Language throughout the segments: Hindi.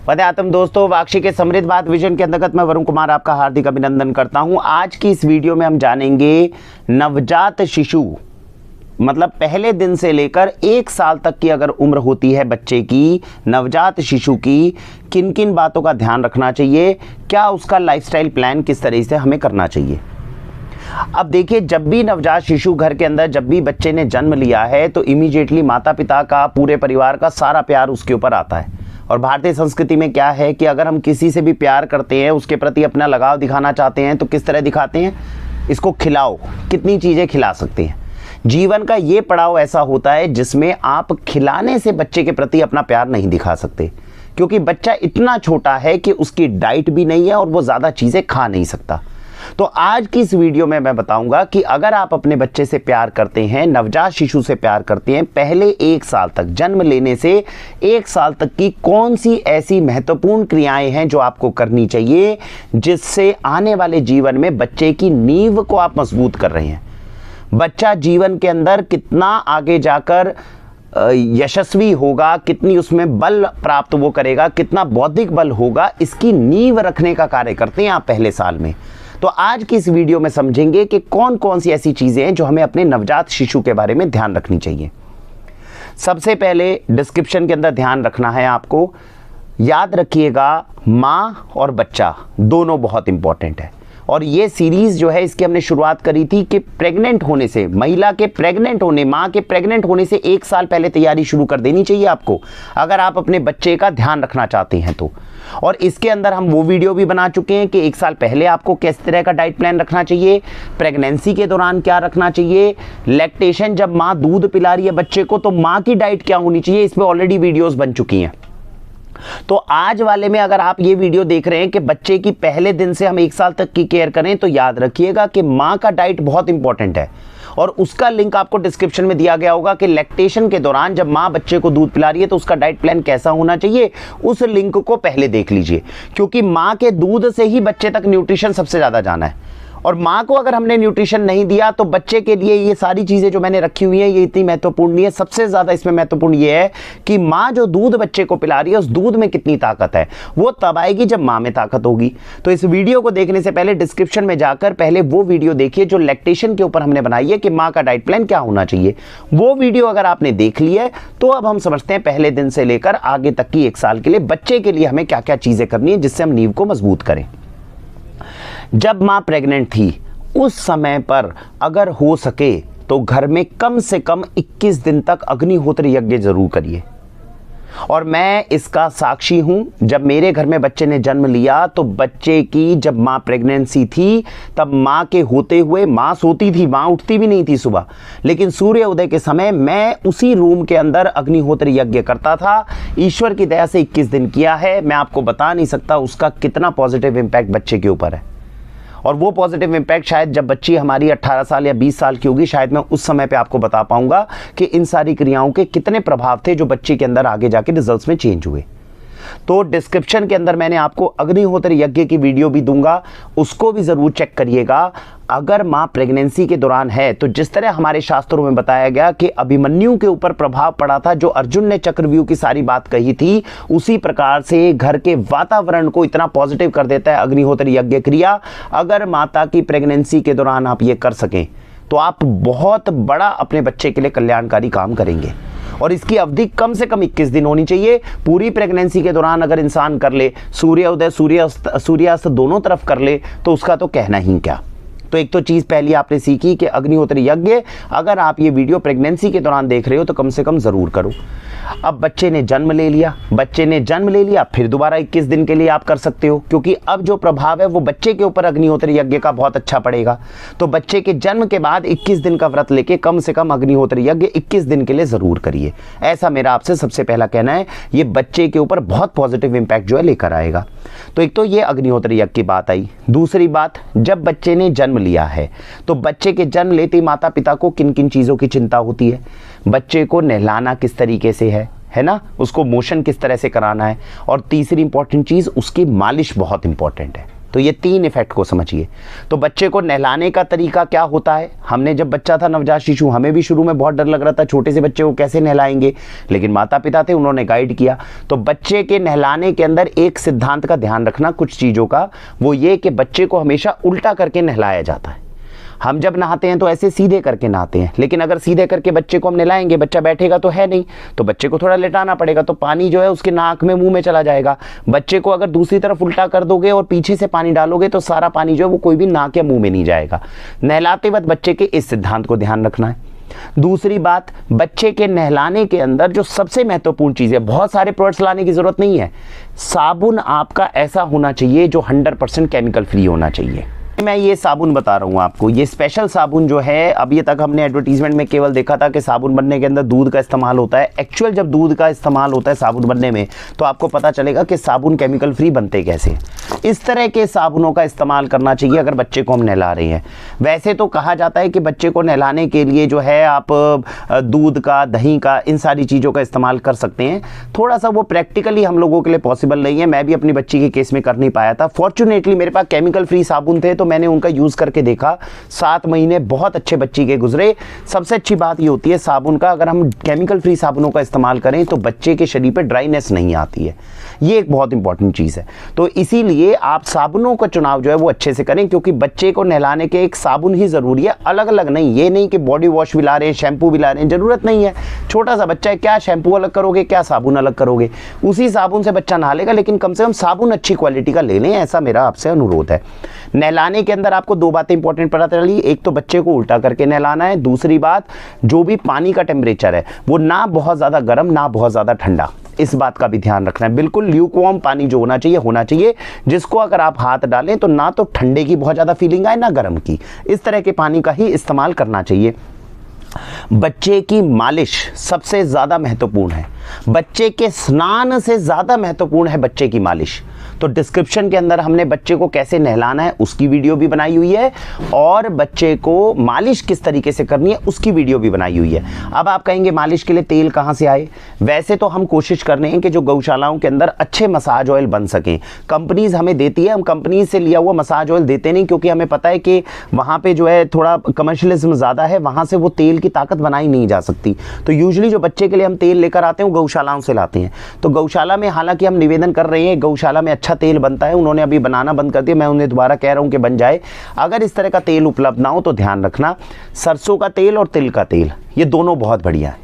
वंदे आत्म दोस्तों, वाक्षी के समृद्ध बात विजन के अंतर्गत मैं वरुण कुमार आपका हार्दिक अभिनंदन करता हूं। आज की इस वीडियो में हम जानेंगे नवजात शिशु मतलब पहले दिन से लेकर 1 साल तक की अगर उम्र होती है बच्चे की, नवजात शिशु की, किन किन बातों का ध्यान रखना चाहिए, क्या उसका लाइफस्टाइल प्लान किस तरह से हमें करना चाहिए। अब देखिए, जब भी नवजात शिशु घर के अंदर, जब भी बच्चे ने जन्म लिया है तो इमीडिएटली माता पिता का, पूरे परिवार का सारा प्यार उसके ऊपर आता है। और भारतीय संस्कृति में क्या है कि अगर हम किसी से भी प्यार करते हैं, उसके प्रति अपना लगाव दिखाना चाहते हैं तो किस तरह दिखाते हैं, इसको खिलाओ, कितनी चीज़ें खिला सकते हैं। जीवन का ये पड़ाव ऐसा होता है जिसमें आप खिलाने से बच्चे के प्रति अपना प्यार नहीं दिखा सकते, क्योंकि बच्चा इतना छोटा है कि उसकी डाइट भी नहीं है और वो ज़्यादा चीज़ें खा नहीं सकता। तो आज की इस वीडियो में मैं बताऊंगा कि अगर आप अपने बच्चे से प्यार करते हैं, नवजात शिशु से प्यार करते हैं, पहले 1 साल तक, जन्म लेने से 1 साल तक की कौन सी ऐसी महत्वपूर्ण क्रियाएं हैं जो आपको करनी चाहिए, जिससे आने वाले जीवन में बच्चे की नींव को आप मजबूत कर रहे हैं। बच्चा जीवन के अंदर कितना आगे जाकर यशस्वी होगा, कितनी उसमें बल प्राप्त वो करेगा, कितना बौद्धिक बल होगा, इसकी नींव रखने का कार्य करते हैं आप पहले साल में। तो आज की इस वीडियो में समझेंगे कि कौन कौन सी ऐसी चीजें हैं जो हमें अपने नवजात शिशु के बारे में ध्यान रखनी चाहिए। सबसे पहले डिस्क्रिप्शन के अंदर ध्यान रखना है आपको, याद रखिएगा, माँ और बच्चा दोनों बहुत इंपॉर्टेंट है। और ये सीरीज जो है, इसकी हमने शुरुआत करी थी कि प्रेग्नेंट होने से, महिला के प्रेग्नेंट होने, माँ के प्रेग्नेंट होने से 1 साल पहले तैयारी शुरू कर देनी चाहिए आपको, अगर आप अपने बच्चे का ध्यान रखना चाहते हैं तो। और इसके अंदर हम वो वीडियो भी बना चुके हैं कि 1 साल पहले आपको किस तरह का डाइट प्लान रखना चाहिए, प्रेगनेंसी के दौरान क्या रखना चाहिए, लैक्टेशन, जब माँ दूध पिला रही है बच्चे को तो माँ की डाइट क्या होनी चाहिए, इस पर ऑलरेडी वीडियोस बन चुकी हैं। तो आज वाले में अगर आप ये वीडियो देख रहे हैं कि बच्चे की पहले दिन से हम 1 साल तक की केयर करें, तो याद रखिएगा कि माँ का डाइट बहुत इंपॉर्टेंट है। और उसका लिंक आपको डिस्क्रिप्शन में दिया गया होगा कि लैक्टेशन के दौरान जब माँ बच्चे को दूध पिला रही है तो उसका डाइट प्लान कैसा होना चाहिए, उस लिंक को पहले देख लीजिए, क्योंकि माँ के दूध से ही बच्चे तक न्यूट्रिशन सबसे ज़्यादा जाना है। और माँ को अगर हमने न्यूट्रिशन नहीं दिया तो बच्चे के लिए ये सारी चीज़ें जो मैंने रखी हुई हैं ये इतनी महत्वपूर्ण नहीं है। सबसे ज़्यादा इसमें महत्वपूर्ण ये है कि माँ जो दूध बच्चे को पिला रही है, उस दूध में कितनी ताकत है, वो तब आएगी जब माँ में ताकत होगी। तो इस वीडियो को देखने से पहले डिस्क्रिप्शन में जाकर पहले वो वीडियो देखिए जो लैक्टेशन के ऊपर हमने बनाई है कि माँ का डाइट प्लान क्या होना चाहिए। वो वीडियो अगर आपने देख ली है तो अब हम समझते हैं पहले दिन से लेकर आगे तक की 1 साल के लिए बच्चे के लिए हमें क्या क्या चीज़ें करनी है जिससे हम नींव को मजबूत करें। जब माँ प्रेग्नेंट थी उस समय पर अगर हो सके तो घर में कम से कम 21 दिन तक अग्निहोत्र यज्ञ जरूर करिए। और मैं इसका साक्षी हूं, जब मेरे घर में बच्चे ने जन्म लिया तो बच्चे की जब माँ प्रेगनेंसी थी तब माँ के होते हुए, माँ सोती थी, माँ उठती भी नहीं थी सुबह, लेकिन सूर्य उदय के समय मैं उसी रूम के अंदर अग्निहोत्र यज्ञ करता था। ईश्वर की दया से 21 दिन किया है, मैं आपको बता नहीं सकता उसका कितना पॉजिटिव इम्पैक्ट बच्चे के ऊपर है। और वो पॉजिटिव इम्पैक्ट शायद जब बच्ची हमारी 18 साल या 20 साल की होगी, शायद मैं उस समय पे आपको बता पाऊंगा कि इन सारी क्रियाओं के कितने प्रभाव थे जो बच्ची के अंदर आगे जाके रिजल्ट्स में चेंज हुए। तो डिस्क्रिप्शन के अंदर मैंने आपको अग्निहोत्र यज्ञ की वीडियो भी दूंगा, उसको भी ज़रूर चेक करिएगा। अगर माँ प्रेगनेंसी के दौरान है तो जिस तरह हमारे शास्त्रों में बताया गया कि अभिमन्यु के ऊपर प्रभाव पड़ा था, जो अर्जुन ने चक्रव्यूह की सारी बात कही थी, उसी प्रकार से घर के वातावरण को इतना पॉजिटिव कर देता है अग्निहोत्र यज्ञ क्रिया। अगर माता की प्रेगनेंसी के दौरान आप ये कर सकें तो आप बहुत बड़ा अपने बच्चे के लिए कल्याणकारी काम करेंगे। और इसकी अवधि कम से कम 21 दिन होनी चाहिए। पूरी प्रेगनेंसी के दौरान अगर इंसान कर ले, सूर्योदय सूर्यास्त दोनों तरफ कर ले, तो उसका तो कहना ही क्या। तो एक तो चीज़ पहली आपने सीखी कि अग्निहोत्र यज्ञ अगर आप ये वीडियो प्रेगनेंसी के दौरान देख रहे हो तो कम से कम ज़रूर करो। अब बच्चे ने जन्म ले लिया, फिर दोबारा 21 दिन के लिए आप कर सकते हो, क्योंकि अब जो प्रभाव है वो बच्चे के ऊपर अग्निहोत्र यज्ञ का बहुत अच्छा पड़ेगा। तो बच्चे के जन्म के बाद 21 दिन का व्रत लेके कम से कम अग्निहोत्र यज्ञ 21 दिन के लिए ज़रूर करिए। ऐसा मेरा आपसे सबसे पहला कहना है, ये बच्चे के ऊपर बहुत पॉजिटिव इंपैक्ट जो है लेकर आएगा। तो एक तो ये अग्निहोत्र यज्ञ की बात आई। दूसरी बात, जब बच्चे ने जन्म लिया है तो बच्चे के जन्म लेते ही माता पिता को किन किन चीज़ों की चिंता होती है। बच्चे को नहलाना किस तरीके से है ना, उसको मोशन किस तरह से कराना है। और तीसरी इंपॉर्टेंट चीज़, उसकी मालिश बहुत इंपॉर्टेंट है। तो ये 3 इफेक्ट को समझिए। तो बच्चे को नहलाने का तरीका क्या होता है, हमने जब बच्चा था नवजात शिशु, हमें भी शुरू में बहुत डर लग रहा था छोटे से बच्चे को कैसे नहलाएंगे, लेकिन माता पिता थे, उन्होंने गाइड किया। तो बच्चे के नहलाने के अंदर एक सिद्धांत का ध्यान रखना कुछ चीज़ों का, वो ये कि बच्चे को हमेशा उल्टा करके नहलाया जाता है। हम जब नहाते हैं तो ऐसे सीधे करके नहाते हैं, लेकिन अगर सीधे करके बच्चे को हम नहलाएंगे, बच्चा बैठेगा तो है नहीं, तो बच्चे को थोड़ा लेटाना पड़ेगा, तो पानी जो है उसके नाक में मुंह में चला जाएगा। बच्चे को अगर दूसरी तरफ उल्टा कर दोगे और पीछे से पानी डालोगे तो सारा पानी जो है वो कोई भी नाक या मुंह में नहीं जाएगा। नहलाते वक्त बच्चे के इस सिद्धांत को ध्यान रखना है। दूसरी बात, बच्चे के नहलाने के अंदर जो सबसे महत्वपूर्ण चीज़ है, बहुत सारे प्रोडक्ट्स लाने की जरूरत नहीं है, साबुन आपका ऐसा होना चाहिए जो 100% केमिकल फ्री होना चाहिए। मैं ये साबुन बता रहा हूँ आपको, ये स्पेशल साबुन जो है, अब ये तक हमने एडवर्टीजमेंट में केवल देखा था कि साबुन बनने के अंदर दूध का इस्तेमाल होता है। एक्चुअल जब दूध का इस्तेमाल होता है साबुन बनने में तो आपको पता चलेगा कि साबुन केमिकल फ्री बनते कैसे। इस तरह के साबुनों का इस्तेमाल करना चाहिए अगर बच्चे को हम नहला रहे हैं। वैसे तो कहा जाता है कि बच्चे को नहलाने के लिए जो है आप दूध का, दही का, इन सारी चीज़ों का इस्तेमाल कर सकते हैं। थोड़ा सा वो प्रैक्टिकली हम लोगों के लिए पॉसिबल नहीं है, मैं भी अपनी बच्ची के केस में कर नहीं पाया था। फॉर्चुनेटली मेरे पास केमिकल फ्री साबुन थे तो मैंने उनका यूज़ करके देखा, 7 महीने बहुत अच्छे बच्ची के गुजरे। सबसे अच्छी बात ये होती है साबुन का, अगर हम केमिकल फ्री साबुनों का इस्तेमाल करें तो बच्चे के शरीर पे ड्राइनेस नहीं आती है, ये एक बहुत इंपॉर्टेंट चीज़ है। तो इसीलिए आप साबुनों का चुनाव जो है वो अच्छे से करें, क्योंकि बच्चे को नहलाने के एक साबुन ही ज़रूरी है, अलग अलग नहीं। ये नहीं कि बॉडी वॉश भी ला रहे हैं, शैम्पू भी ला रहे हैं, ज़रूरत नहीं है। छोटा सा बच्चा है, क्या शैम्पू अलग करोगे, क्या साबुन अलग करोगे, उसी साबुन से बच्चा नहा लेगा, लेकिन कम से कम साबुन अच्छी क्वालिटी का ले लें, ऐसा मेरा आपसे अनुरोध है। नहलाने के अंदर आपको 2 बातें इंपॉर्टेंट पता चली, एक तो बच्चे को उल्टा करके नहलाना है, दूसरी बात जो भी पानी का टेम्परेचर है वो ना बहुत ज़्यादा गर्म ना बहुत ज़्यादा ठंडा, इस बात का भी ध्यान रखना है। बिल्कुल ल्यूकवार्म पानी जो होना चाहिए जिसको अगर आप हाथ डालें तो ना तो ठंडे की बहुत ज़्यादा फीलिंग आए ना गर्म की, इस तरह के पानी का ही इस्तेमाल करना चाहिए। बच्चे की मालिश सबसे ज़्यादा महत्वपूर्ण है, बच्चे के स्नान से ज़्यादा महत्वपूर्ण है बच्चे की मालिश। तो डिस्क्रिप्शन के अंदर हमने बच्चे को कैसे नहलाना है उसकी वीडियो भी बनाई हुई है, और बच्चे को मालिश किस तरीके से करनी है उसकी वीडियो भी बनाई हुई है। अब आप कहेंगे मालिश के लिए तेल कहाँ से आए, वैसे तो हम कोशिश कर रहे हैं कि जो गौशालाओं के अंदर अच्छे मसाज ऑयल बन सकें। कंपनीज हमें देती है, हम कंपनीज से लिया हुआ मसाज ऑयल देते नहीं, क्योंकि हमें पता है कि वहाँ पे जो है थोड़ा कमर्शियलिज्म ज़्यादा है, वहाँ से वो तेल की ताकत बनाई नहीं जा सकती। तो यूजुअली जो बच्चे के लिए हम तेल लेकर आते हैं वो गौशालाओं से लाते हैं। तो गौशाला में हालांकि हम निवेदन कर रहे हैं, गौशाला में अच्छा तेल बनता है, उन्होंने अभी बनाना बंद कर दिया, मैं उन्हें दोबारा कह रहा हूं कि बन जाए। अगर इस तरह का तेल उपलब्ध ना हो तो ध्यान रखना, सरसों का तेल और तिल का तेल ये दोनों बहुत बढ़िया है।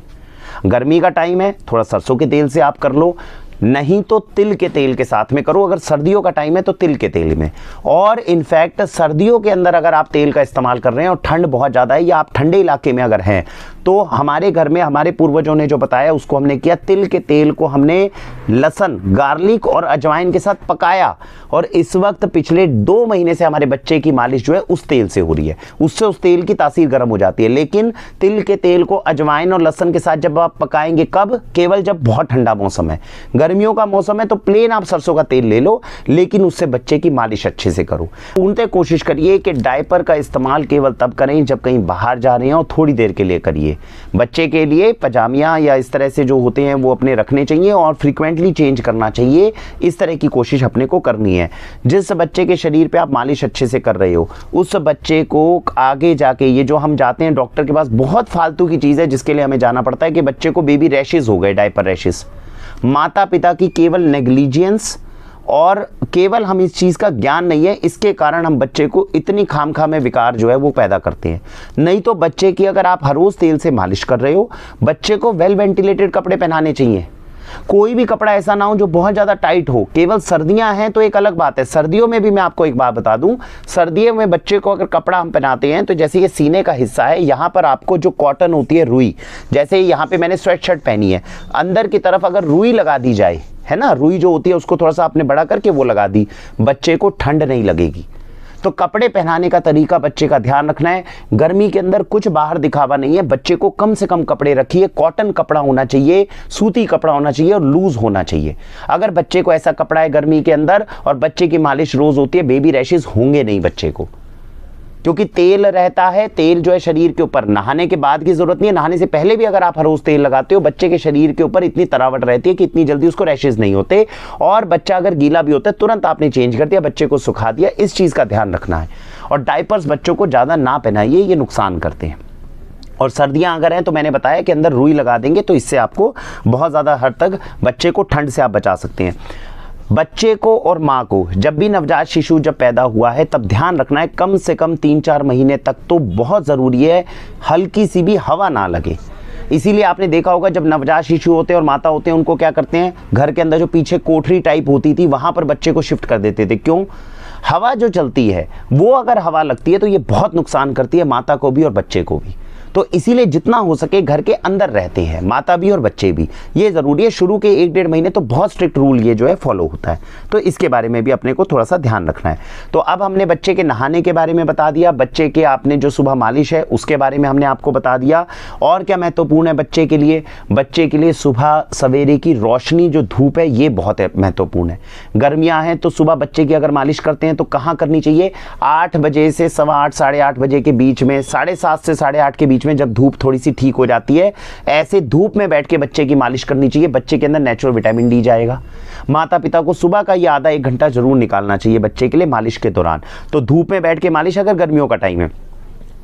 गर्मी का टाइम है, थोड़ा सरसों के तेल से आप कर लो, नहीं तो तिल के तेल के साथ में करो। अगर सर्दियों का टाइम है तो तिल के तेल में। और इनफैक्ट सर्दियों के अंदर अगर आप तेल का इस्तेमाल कर रहे हैं और ठंड बहुत ज़्यादा है या आप ठंडे इलाके में अगर हैं, तो हमारे घर में हमारे पूर्वजों ने जो बताया उसको हमने किया। तिल के तेल को हमने लहसुन, गार्लिक और अजवाइन के साथ पकाया, और इस वक्त पिछले 2 महीने से हमारे बच्चे की मालिश जो है उस तेल से हो रही है, उससे उस तेल की तासीर गर्म हो जाती है। लेकिन तिल के तेल को अजवाइन और लहसुन के साथ जब आप पकाएंगे, कब, केवल जब बहुत ठंडा मौसम है। गर्मियों का मौसम है तो प्लेन आप सरसों का तेल ले लो, लेकिन उससे बच्चे की मालिश अच्छे से करो। उनसे कोशिश करिए कि डायपर का इस्तेमाल केवल तब करें जब कहीं बाहर जा रहे हैं और थोड़ी देर के लिए करिए। बच्चे के लिए पजामिया या इस तरह से जो होते हैं वो अपने रखने चाहिए और फ्रीक्वेंटली चेंज करना चाहिए। इस तरह की कोशिश अपने को करनी है। जिस बच्चे के शरीर पे आप मालिश अच्छे से कर रहे हो, उस बच्चे को आगे जाके, ये जो हम जाते हैं डॉक्टर के पास, बहुत फालतू की चीज़ है जिसके लिए हमें जाना पड़ता है कि बच्चे को बेबी रैशेस हो गए, डायपर रैशेस। माता पिता की केवल नेग्लिजेंस और केवल हम इस चीज़ का ज्ञान नहीं है, इसके कारण हम बच्चे को इतनी खामखा में विकार जो है वो पैदा करते हैं। नहीं तो बच्चे की अगर आप हर रोज़ तेल से मालिश कर रहे हो, बच्चे को वेल वेंटिलेटेड कपड़े पहनाने चाहिए। कोई भी कपड़ा ऐसा ना हो जो बहुत ज़्यादा टाइट हो। केवल सर्दियां हैं तो एक अलग बात है, सर्दियों में भी मैं आपको एक बात बता दूं, सर्दियों में बच्चे को अगर कपड़ा हम पहनाते हैं तो जैसे ये सीने का हिस्सा है, यहाँ पर आपको जो कॉटन होती है, रुई, जैसे यहाँ पे मैंने स्वेट शर्ट पहनी है, अंदर की तरफ अगर रुई लगा दी जाए, है ना, रुई जो होती है उसको थोड़ा सा आपने बड़ा करके वो लगा दी, बच्चे को ठंड नहीं लगेगी। तो कपड़े पहनाने का तरीका बच्चे का ध्यान रखना है। गर्मी के अंदर कुछ बाहर दिखावा नहीं है, बच्चे को कम से कम कपड़े रखिए। कॉटन कपड़ा होना चाहिए, सूती कपड़ा होना चाहिए और लूज होना चाहिए। अगर बच्चे को ऐसा कपड़ा है गर्मी के अंदर और बच्चे की मालिश रोज होती है, बेबी रैशेस होंगे नहीं बच्चे को। क्योंकि तेल रहता है, तेल जो है शरीर के ऊपर नहाने के बाद की जरूरत नहीं है, नहाने से पहले भी अगर आप हर रोज तेल लगाते हो, बच्चे के शरीर के ऊपर इतनी तरावट रहती है कि इतनी जल्दी उसको रैशेज नहीं होते, और बच्चा अगर गीला भी होता है तुरंत आपने चेंज कर दिया, बच्चे को सुखा दिया। इस चीज का ध्यान रखना है। और डायपर्स बच्चों को ज्यादा ना पहनाइए, ये नुकसान करते हैं। और सर्दियां अगर हैं तो मैंने बताया कि अंदर रुई लगा देंगे, तो इससे आपको बहुत ज़्यादा हद तक बच्चे को ठंड से आप बचा सकते हैं। बच्चे को और माँ को जब भी नवजात शिशु जब पैदा हुआ है तब ध्यान रखना है कम से कम 3-4 महीने तक तो बहुत ज़रूरी है हल्की सी भी हवा ना लगे। इसीलिए आपने देखा होगा जब नवजात शिशु होते हैं और माता होते हैं उनको क्या करते हैं, घर के अंदर जो पीछे कोठरी टाइप होती थी वहाँ पर बच्चे को शिफ्ट कर देते थे। क्यों? हवा जो चलती है वो अगर हवा लगती है तो ये बहुत नुकसान करती है माता को भी और बच्चे को भी। तो इसीलिए जितना हो सके घर के अंदर रहते हैं माता भी और बच्चे भी, ये ज़रूरी है। शुरू के 1-1.5 महीने तो बहुत स्ट्रिक्ट रूल ये जो है फॉलो होता है, तो इसके बारे में भी अपने को थोड़ा सा ध्यान रखना है। तो अब हमने बच्चे के नहाने के बारे में बता दिया, बच्चे के आपने जो सुबह मालिश है उसके बारे में हमने आपको बता दिया। और क्या महत्वपूर्ण है बच्चे के लिए? बच्चे के लिए सुबह सवेरे की रोशनी जो धूप है ये बहुत महत्वपूर्ण है। गर्मियाँ हैं तो सुबह बच्चे की अगर मालिश करते हैं तो कहाँ करनी चाहिए? 8 बजे से 8:15 साढ़े 8 बजे के बीच में, 7:30 से 8:30 के बीच में, जब धूप थोड़ी सी ठीक हो जाती है, ऐसे धूप में बैठ के बच्चे की मालिश करनी चाहिए। बच्चे के अंदर नेचुरल विटामिन डी जाएगा। माता पिता को सुबह का ये आधा 1 घंटा जरूर निकालना चाहिए बच्चे के लिए मालिश के दौरान। तो धूप में बैठ के मालिश अगर गर्मियों का टाइम है,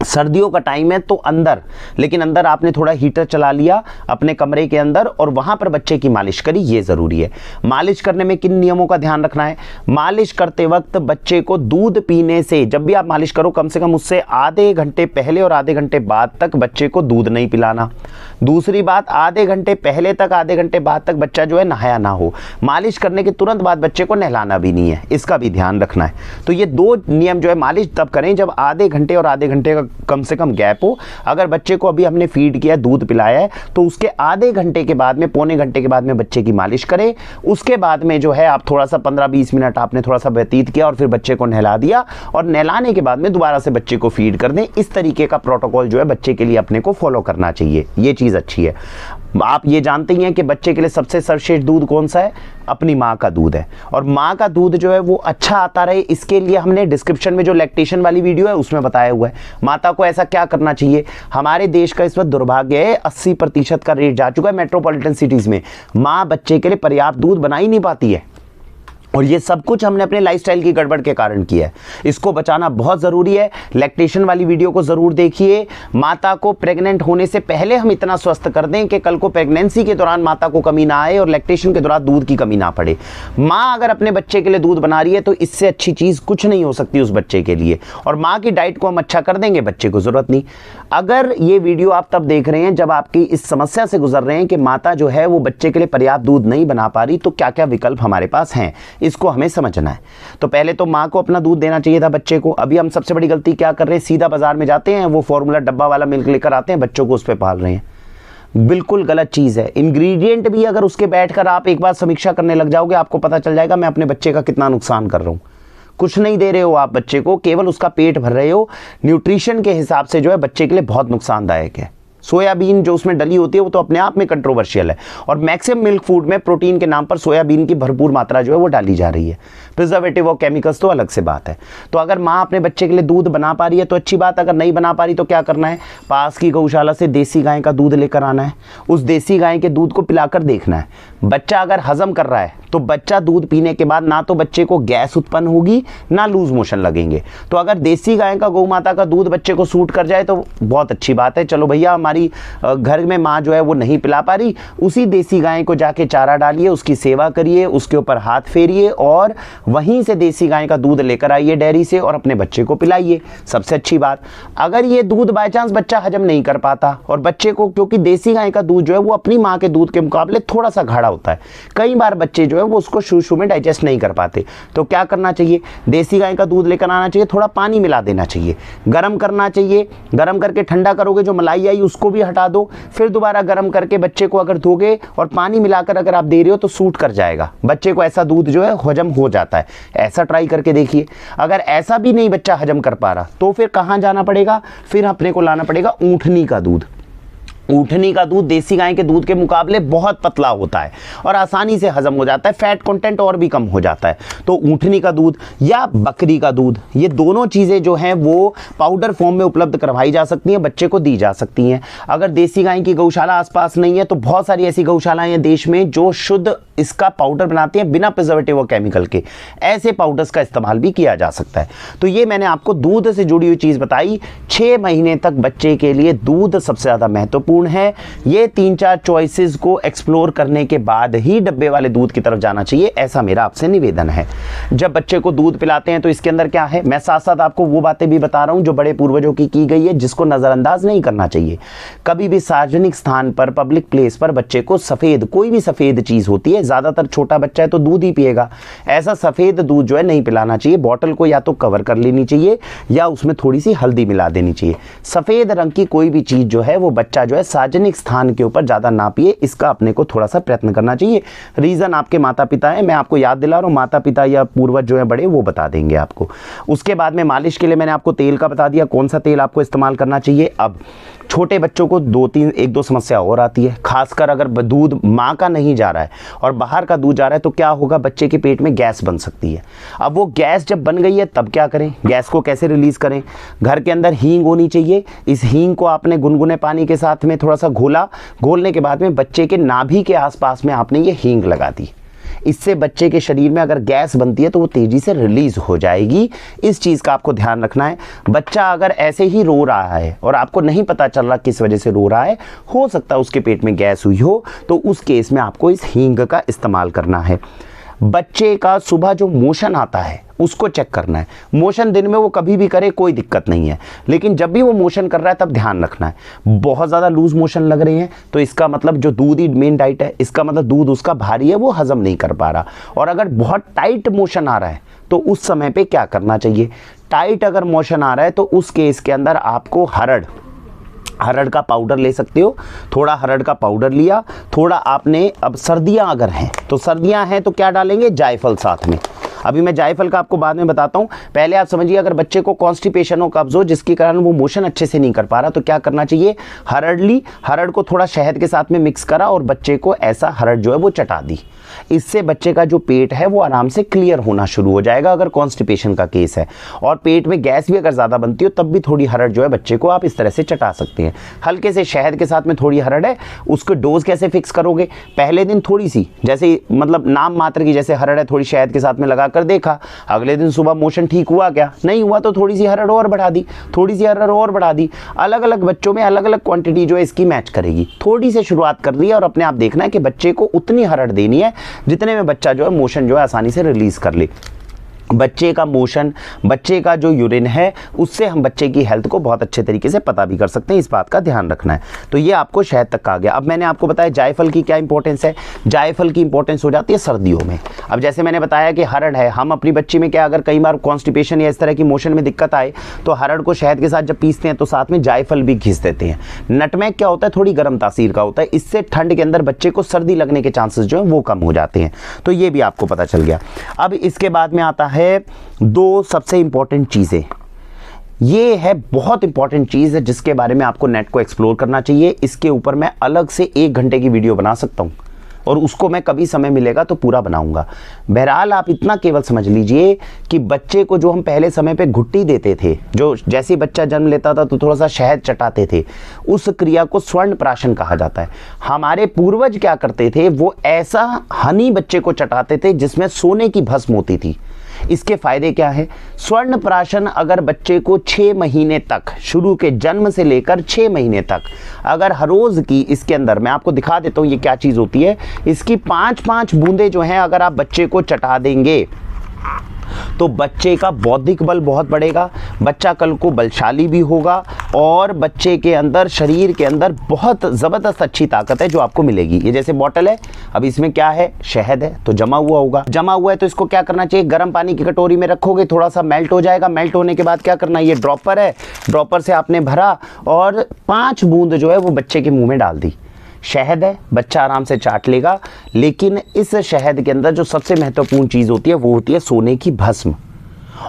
सर्दियों का टाइम है तो अंदर, लेकिन अंदर आपने थोड़ा हीटर चला लिया अपने कमरे के अंदर और वहां पर बच्चे की मालिश करी, ये जरूरी है। मालिश करने में किन नियमों का ध्यान रखना है? मालिश करते वक्त बच्चे को दूध पीने से, जब भी आप मालिश करो कम से कम उससे आधे घंटे पहले और आधे घंटे बाद तक बच्चे को दूध नहीं पिलाना। दूसरी बात, आधे घंटे पहले तक आधे घंटे बाद तक बच्चा जो है नहाया ना हो। मालिश करने के तुरंत बाद बच्चे को नहलाना भी नहीं है, इसका भी ध्यान रखना है। तो ये 2 नियम जो है मालिश तब करें जब आधे घंटे और आधे घंटे का कम से कम गैप हो। अगर बच्चे को अभी हमने फीड किया, दूध पिलाया है, तो उसके आधे घंटे के बाद में, पौने घंटे के बाद में बच्चे की मालिश करें। उसके बाद में जो है आप थोड़ा सा 15-20 मिनट आपने थोड़ा सा व्यतीत किया और फिर बच्चे को नहला दिया, और नहलाने के बाद में दोबारा से बच्चे को फीड कर दें। इस तरीके का प्रोटोकॉल जो है बच्चे के लिए अपने को फॉलो करना चाहिए, ये चीज़ अच्छी है। आप ये जानते ही हैं कि बच्चे के लिए सबसे सर्वश्रेष्ठ दूध कौन सा है? अपनी माँ का दूध है। और माँ का दूध जो है वो अच्छा आता रहे, इसके लिए हमने डिस्क्रिप्शन में जो लैक्टेशन वाली वीडियो है उसमें बताया हुआ है माता को ऐसा क्या करना चाहिए। हमारे देश का इस वक्त दुर्भाग्य है 80% का रेट जा चुका है मेट्रोपॉलिटन सिटीज में, माँ बच्चे के लिए पर्याप्त दूध बना ही नहीं पाती है। और ये सब कुछ हमने अपने लाइफस्टाइल की गड़बड़ के कारण किया है। इसको बचाना बहुत ज़रूरी है। लैक्टेशन वाली वीडियो को ज़रूर देखिए। माता को प्रेग्नेंट होने से पहले हम इतना स्वस्थ कर दें कि कल को प्रेगनेंसी के दौरान माता को कमी ना आए और लैक्टेशन के दौरान दूध की कमी ना पड़े। माँ अगर अपने बच्चे के लिए दूध बना रही है तो इससे अच्छी चीज़ कुछ नहीं हो सकती उस बच्चे के लिए। और माँ की डाइट को हम अच्छा कर देंगे, बच्चे को ज़रूरत नहीं। अगर ये वीडियो आप तब देख रहे हैं जब आपकी इस समस्या से गुजर रहे हैं कि माता जो है वो बच्चे के लिए पर्याप्त दूध नहीं बना पा रही, तो क्या क्या विकल्प हमारे पास हैं, इसको हमें समझना है। तो पहले तो माँ को अपना दूध देना चाहिए था बच्चे को। अभी हम सबसे बड़ी गलती क्या कर रहे हैं, सीधा बाजार में जाते हैं, वो फॉर्मूला डब्बा वाला मिल्क लेकर आते हैं, बच्चों को उस पर पाल रहे हैं। बिल्कुल गलत चीज़ है। इंग्रेडिएंट भी अगर उसके बैठकर आप एक बार समीक्षा करने लग जाओगे, आपको पता चल जाएगा मैं अपने बच्चे का कितना नुकसान कर रहा हूँ। कुछ नहीं दे रहे हो आप बच्चे को, केवल उसका पेट भर रहे हो। न्यूट्रिशन के हिसाब से जो है बच्चे के लिए बहुत नुकसानदायक है। सोयाबीन जो उसमें डली होती है वो तो अपने आप में कंट्रोवर्शियल है, और मैक्सिमम मिल्क फूड में प्रोटीन के नाम पर सोयाबीन की भरपूर मात्रा जो है वो डाली जा रही है। प्रिजर्वेटिव और केमिकल्स तो अलग से बात है। तो अगर माँ अपने बच्चे के लिए दूध बना पा रही है तो अच्छी बात, अगर नहीं बना पा रही तो क्या करना है, पास की गौशाला से देसी गाय का दूध लेकर आना है। उस देसी गाय के दूध को पिलाकर देखना है। बच्चा अगर हजम कर रहा है तो बच्चा दूध पीने के बाद ना तो बच्चे को गैस उत्पन्न होगी ना लूज मोशन लगेंगे। तो अगर देसी गाय का, गौ माता का दूध बच्चे को सूट कर जाए तो बहुत अच्छी बात है। चलो भैया, हमारी घर में माँ जो है वो नहीं पिला पा रही, उसी देसी गाय को जाके चारा डालिए, उसकी सेवा करिए, उसके ऊपर हाथ फेरिए और वहीं से देसी गाय का दूध लेकर आइए डेयरी से और अपने बच्चे को पिलाइए। सबसे अच्छी बात, अगर ये दूध बाय चांस बच्चा हजम नहीं कर पाता, और बच्चे को, क्योंकि देसी गाय का दूध जो है वो अपनी माँ के दूध के मुकाबले थोड़ा सा गाढ़ा होता है, कई बार बच्चे जो है वो उसको शुरू में डाइजेस्ट नहीं कर पाते, तो क्या करना चाहिए, देसी गाय का दूध लेकर आना चाहिए, थोड़ा पानी मिला देना चाहिए, गर्म करना चाहिए। गर्म करके ठंडा करोगे, जो मलाई आई उसको भी हटा दो, फिर दोबारा गर्म करके बच्चे को अगर दोगे और पानी मिलाकर अगर आप दे रहे हो तो सूट कर जाएगा बच्चे को। ऐसा दूध जो है हजम हो जाता है। ऐसा ट्राई करके देखिए। अगर ऐसा भी नहीं बच्चा हजम कर पा रहा तो फिर कहाँ जाना पड़ेगा, फिर अपने को लाना पड़ेगा ऊँटनी का दूध। ऊँटनी का दूध देसी गाय के दूध के मुकाबले बहुत पतला होता है और आसानी से हजम हो जाता है, फैट कंटेंट और भी कम हो जाता है। तो ऊँटनी का दूध या बकरी का दूध, ये दोनों चीज़ें जो हैं वो पाउडर फॉर्म में उपलब्ध करवाई जा सकती हैं, बच्चे को दी जा सकती हैं। अगर देसी गाय की गौशाला आसपास नहीं है तो बहुत सारी ऐसी गौशालाएं हैं देश में जो शुद्ध इसका पाउडर बनाती हैं बिना प्रिजर्वेटिव और केमिकल के। ऐसे पाउडर्स का इस्तेमाल भी किया जा सकता है। तो ये मैंने आपको दूध से जुड़ी हुई चीज़ बताई। 6 महीने तक बच्चे के लिए दूध सबसे ज़्यादा महत्वपूर्ण है। ये 3-4 चॉइसेस को एक्सप्लोर करने के बाद ही डब्बे वाले दूध की तरफ जाना चाहिए, ऐसा मेरा आपसे निवेदन है। जब बच्चे को दूध पिलाते हैं तो इसके अंदर क्या है, मैं साथ साथ आपको वो बातें भी बता रहा हूँ जो बड़े पूर्वजों की गई है, जिसको नज़रअंदाज नहीं करना चाहिए। कभी भी सार्वजनिक स्थान पर, पब्लिक प्लेस पर बच्चे को सफ़ेद, कोई भी सफ़ेद चीज़ होती है, ज़्यादातर छोटा बच्चा है तो दूध ही पिएगा, ऐसा सफ़ेद दूध जो है नहीं पिलाना चाहिए। बॉटल को या तो कवर कर लेनी चाहिए या उसमें थोड़ी सी हल्दी मिला देनी चाहिए। सफ़ेद रंग की कोई भी चीज़ जो है वो बच्चा जो है सार्वजनिक स्थान के ऊपर ज़्यादा ना पिए, इसका अपने को थोड़ा सा प्रयत्न करना चाहिए। रीज़न आपके माता पिता हैं, मैं आपको याद दिला रहा हूँ, माता पिता या पूर्वज जो है बड़े, वो बता देंगे आपको। उसके बाद में मालिश के लिए मैंने आपको तेल का बता दिया, कौन सा तेल आपको इस्तेमाल करना चाहिए। अब छोटे बच्चों को 1-2 समस्या और आती है, खासकर अगर दूध माँ का नहीं जा रहा है और बाहर का दूध जा रहा है तो क्या होगा, बच्चे के पेट में गैस बन सकती है। अब वो गैस जब बन गई है तब क्या करें, गैस को कैसे रिलीज़ करें। घर के अंदर हींग होनी चाहिए। इस हींग को आपने गुनगुने पानी के साथ में थोड़ा सा घोलने के बाद में बच्चे के नाभि के आसपास में आपने ये हींग लगा दी। इससे बच्चे के शरीर में अगर गैस बनती है तो वो तेज़ी से रिलीज़ हो जाएगी। इस चीज़ का आपको ध्यान रखना है। बच्चा अगर ऐसे ही रो रहा है और आपको नहीं पता चल रहा किस वजह से रो रहा है, हो सकता है उसके पेट में गैस हुई हो, तो उस केस में आपको इस हींग का इस्तेमाल करना है। बच्चे का सुबह जो मोशन आता है उसको चेक करना है। मोशन दिन में वो कभी भी करे, कोई दिक्कत नहीं है, लेकिन जब भी वो मोशन कर रहा है तब ध्यान रखना है। बहुत ज़्यादा लूज मोशन लग रहे हैं तो इसका मतलब जो दूध ही मेन डाइट है, इसका मतलब दूध उसका भारी है, वो हजम नहीं कर पा रहा। और अगर बहुत टाइट मोशन आ रहा है तो उस समय पे क्या करना चाहिए, टाइट अगर मोशन आ रहा है तो उस केस के अंदर आपको हरड़ का पाउडर ले सकते हो। थोड़ा हरड़ का पाउडर लिया, थोड़ा आपने, अब सर्दियां अगर हैं तो सर्दियां हैं तो क्या डालेंगे, जायफल साथ में। अभी मैं जायफल का आपको बाद में बताता हूँ, पहले आप समझिए अगर बच्चे को कॉन्स्टिपेशन हो, कब्ज हो, जिसके कारण वो मोशन अच्छे से नहीं कर पा रहा, तो क्या करना चाहिए, हरड़ ली, हरड़ को थोड़ा शहद के साथ में मिक्स करा और बच्चे को ऐसा हरड़ जो है वो चटा दी। इससे बच्चे का जो पेट है वो आराम से क्लियर होना शुरू हो जाएगा अगर कॉन्स्टिपेशन का केस है। और पेट में गैस भी अगर ज़्यादा बनती हो तब भी थोड़ी हरड़ जो है बच्चे को आप इस तरह से चटा सकते हैं। हल्के से शहद के साथ में थोड़ी हरड़ है, उसको डोज कैसे फिक्स करोगे, पहले दिन थोड़ी सी, जैसे मतलब नाम मात्र की जैसे हरड़ है, थोड़ी शहद के साथ में लगा कर देखा, अगले दिन सुबह मोशन ठीक हुआ, क्या नहीं हुआ तो थोड़ी सी हरड़ और बढ़ा दी, थोड़ी सी हरड़ और बढ़ा दी। अलग अलग बच्चों में अलग अलग क्वांटिटी जो है इसकी मैच करेगी। थोड़ी से शुरुआत कर दी और अपने आप देखना है कि बच्चे को उतनी हरड़ देनी है जितने में बच्चा जो है मोशन जो है आसानी से रिलीज कर ले। बच्चे का मोशन, बच्चे का जो यूरिन है, उससे हम बच्चे की हेल्थ को बहुत अच्छे तरीके से पता भी कर सकते हैं, इस बात का ध्यान रखना है। तो ये आपको शहद तक आ गया। अब मैंने आपको बताया जायफल की क्या इंपॉर्टेंस है। जायफल की इंपॉर्टेंस हो जाती है सर्दियों में। अब जैसे मैंने बताया कि हरड़ है, हम अपनी बच्ची में क्या, अगर कई बार कॉन्स्टिपेशन या इस तरह की मोशन में दिक्कत आए तो हरड़ को शहद के साथ जब पीसते हैं तो साथ में जायफल भी घिस देते हैं। नटमेग क्या होता है, थोड़ी गर्म तासीर का होता है, इससे ठंड के अंदर बच्चे को सर्दी लगने के चांसेस जो है वो कम हो जाते हैं। तो ये भी आपको पता चल गया। अब इसके बाद में आता है 2 सबसे इंपॉर्टेंट चीज़ें। ये है बहुत इंपॉर्टेंट चीज़ है जिसके बारे में आपको नेट को एक्सप्लोर करना चाहिए। इसके ऊपर मैं अलग से 1 घंटे की वीडियो बना सकता हूँ और उसको मैं कभी समय मिलेगा तो पूरा बनाऊंगा। बहरहाल आप इतना केवल समझ लीजिए कि बच्चे को जो हम पहले समय पे घुट्टी देते थे, जो जैसे ही बच्चा जन्म लेता था तो थोड़ा सा शहद चटाते थे, उस क्रिया को स्वर्ण प्राशन कहा जाता है। हमारे पूर्वज क्या करते थे, वो ऐसा हनी बच्चे को चटाते थे जिसमें सोने की भस्म होती थी। इसके फायदे क्या है, स्वर्ण प्राशन अगर बच्चे को 6 महीने तक, शुरू के जन्म से लेकर 6 महीने तक, अगर हर रोज की इसके अंदर, मैं आपको दिखा देता हूं ये क्या चीज होती है, इसकी 5-5 बूंदे जो हैं अगर आप बच्चे को चटा देंगे तो बच्चे का बौद्धिक बल बहुत बढ़ेगा, बच्चा कल को बलशाली भी होगा और बच्चे के अंदर, शरीर के अंदर बहुत ज़बरदस्त अच्छी ताकत है जो आपको मिलेगी। ये जैसे बॉटल है, अब इसमें क्या है, शहद है, तो जमा हुआ होगा, जमा हुआ है तो इसको क्या करना चाहिए, गर्म पानी की कटोरी में रखोगे, थोड़ा सा मेल्ट हो जाएगा। मेल्ट होने के बाद क्या करना है, ये ड्रॉपर है, ड्रॉपर से आपने भरा और 5 बूंद जो है वो बच्चे के मुँह में डाल दी। शहद है, बच्चा आराम से चाट लेगा, लेकिन इस शहद के अंदर जो सबसे महत्वपूर्ण चीज़ होती है वो होती है सोने की भस्म।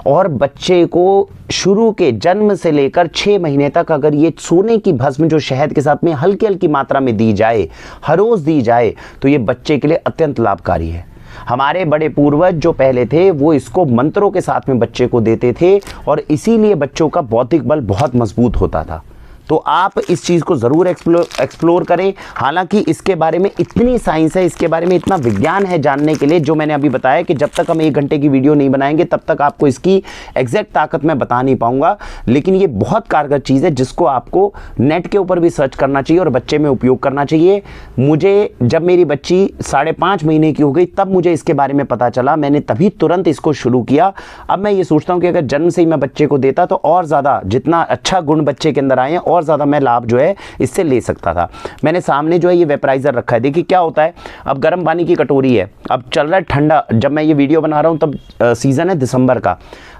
और बच्चे को शुरू के जन्म से लेकर 6 महीने तक अगर ये सोने की भस्म जो शहद के साथ में हल्की हल्की मात्रा में दी जाए, हर रोज दी जाए, तो ये बच्चे के लिए अत्यंत लाभकारी है। हमारे बड़े पूर्वज जो पहले थे वो इसको मंत्रों के साथ में बच्चे को देते थे और इसीलिए बच्चों का बौद्धिक बल बहुत मजबूत होता था। तो आप इस चीज़ को ज़रूर एक्सप्लोर करें। हालांकि इसके बारे में इतनी साइंस है, इसके बारे में इतना विज्ञान है जानने के लिए, जो मैंने अभी बताया कि जब तक हम 1 घंटे की वीडियो नहीं बनाएंगे तब तक आपको इसकी एग्जैक्ट ताकत मैं बता नहीं पाऊंगा। लेकिन ये बहुत कारगर चीज़ है जिसको आपको नेट के ऊपर भी सर्च करना चाहिए और बच्चे में उपयोग करना चाहिए। मुझे जब मेरी बच्ची 5.5 महीने की हो गई तब मुझे इसके बारे में पता चला, मैंने तभी तुरंत इसको शुरू किया। अब मैं ये सोचता हूँ कि अगर जन्म से ही मैं बच्चे को देता तो और ज़्यादा, जितना अच्छा गुण बच्चे के अंदर आए हैं, और ज़्यादा मैं लाभ जो है इससे ले सकता था। मैंने सामने जो है ये वेपराइजर रखा है, देखिए क्या होता है। अब गर्म पानी की कटोरी है, अब चल रहा है ठंडा, जब मैं ये वीडियो बना रहा हूँ तब सीज़न है दिसंबर का,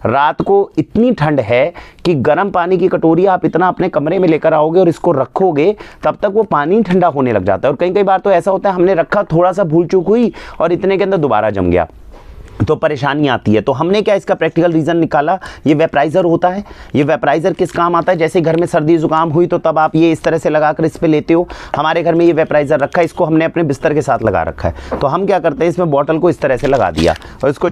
रात को इतनी ठंड है कि गर्म पानी की कटोरी आप इतना अपने कमरे में लेकर आओगे और इसको रखोगे तब तक वो पानी ठंडा होने लग जाता है। और कई कई बार तो ऐसा होता है हमने रखा, थोड़ा सा भूल चूक हुई और इतने के अंदर दोबारा जम गया, तो परेशानी आती है। तो हमने क्या इसका प्रैक्टिकल रीज़न निकाला, ये वेपराइज़र होता है। ये वेपराइज़र किस काम आता है, जैसे घर में सर्दी जुकाम हुई तो तब आप ये इस तरह से लगाकर इस पे लेते हो। हमारे घर में ये वेपराइज़र रखा है, इसको हमने अपने बिस्तर के साथ लगा रखा है। तो हम क्या करते हैं, इसमें बॉटल को इस तरह से लगा दिया और इसको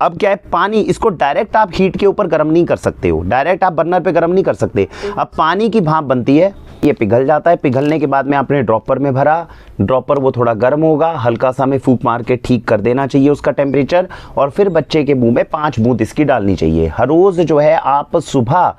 अब क्या है, पानी, इसको डायरेक्ट आप हीट के ऊपर गर्म नहीं कर सकते हो, डायरेक्ट आप बर्नर पे गर्म नहीं कर सकते। अब पानी की भाप बनती है, ये पिघल जाता है, पिघलने के बाद में आपने ड्रॉपर में भरा, ड्रॉपर वो थोड़ा गर्म होगा, हल्का सा हमें फूंक मार के ठीक कर देना चाहिए उसका टेम्परेचर, और फिर बच्चे के मुंह में 5 बूंद इसकी डालनी चाहिए। हर रोज़ जो है आप सुबह,